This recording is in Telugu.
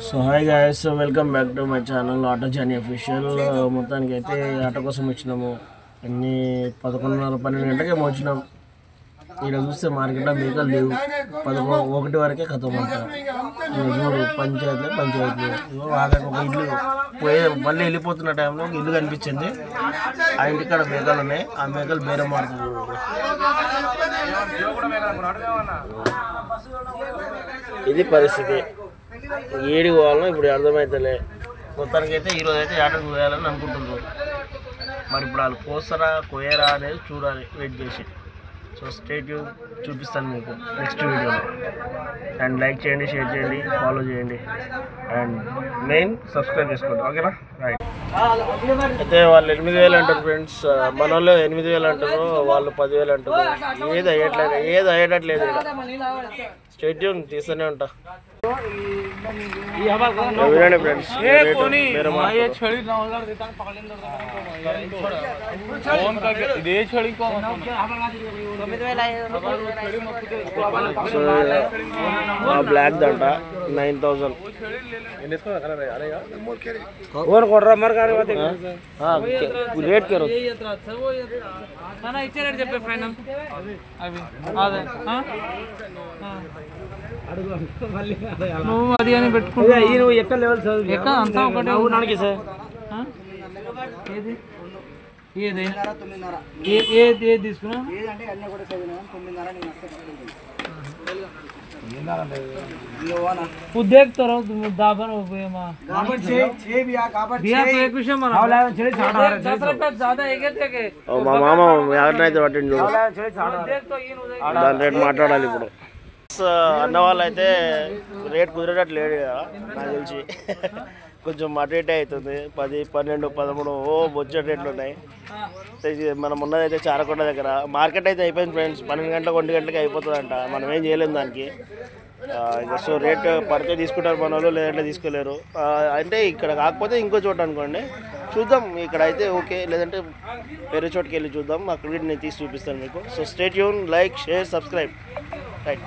So hi guys, welcome back to my channel auto journey official. మొత్తానికి అయితే ఆటో కోసం వచ్చినాము. అన్నీ 11:30-12 గంటలకేమో వచ్చినాం. ఇక్కడ చూస్తే మార్కెట్లో మేకలు లేవు. 1 వరకే కథం అంట. చూడు పంచాయతీ ఒక ఇల్లు మళ్ళీ వెళ్ళిపోతున్న టైంలో ఒక ఇల్లు కనిపించింది. ఆ ఇంటి కాడ మేకలు ఉన్నాయి. ఆ మేకలు బేరం మారుతుంది. ఇది పరిస్థితి. ఏడికి పోవాలనో ఇప్పుడు అర్థమవుతలే. మొత్తానికి అయితే ఈరోజు అయితే ఆటోకి పోయాలని అనుకుంటున్నారు. మరి ఇప్పుడు వాళ్ళు కోస్తారా కోయరా అనేది చూడాలి, వెయిట్ చేసి. సో స్టేట్ చూపిస్తాను మీకు నెక్స్ట్ వీడియోలో. అండ్ లైక్ చేయండి, షేర్ చేయండి, ఫాలో చేయండి, అండ్ మెయిన్ సబ్స్క్రైబ్ చేసుకోండి. ఓకేనా? రైట్. అయితే వాళ్ళు 8,000 అంటారు ఫ్రెండ్స్. మన వాళ్ళు 8,000 అంటారు, వాళ్ళు 10,000 అంటారు. ఏది అయ్యేటట్లేదు. స్టేట్ తీస్తూనే ఉంటా. వినండి ఫ్రెండ్స్. బ్లాక్ దంట 9,000. రేట్ కరో చెప్పే ఫైనల్ నువ్వు అది అని పెట్టుకుంటా. ఎక్కడ లెవెల్ ఎక్కడ అంతా ఒకటే సార్. ఏది ఏది ఏది తీసుకున్నా देखो दाबन మా మామ ఎవరినైతే పట్టిండు దాని రేట్ మాట్లాడాలి ఇప్పుడు. అన్న వాళ్ళు అయితే రేట్ కుదిరేటట్లు లేడు కదా నాకు తెలిసి. కొంచెం అటు ఇటే అవుతుంది. 10, 12, 13 బొచ్చటి రేట్లు ఉన్నాయి. మనం ఉన్నదైతే చారకొండ దగ్గర మార్కెట్ అయితే అయిపోయింది ఫ్రెండ్స్. 12 గంటలకు 1 గంటలకి అయిపోతుందంట. మనం ఏం చేయలేము దానికి. సో రేట్ పడితే తీసుకుంటారు మన వాళ్ళు, లేదంటే తీసుకోలేరు. అంటే ఇక్కడ కాకపోతే ఇంకో చోట అనుకోండి, చూద్దాం. ఇక్కడ అయితే ఓకే, లేదంటే వేరే చోటుకి వెళ్ళి చూద్దాం. అక్కడ నేను తీసి చూపిస్తాను మీకు. So stay tune, like, share, subscribe. Right.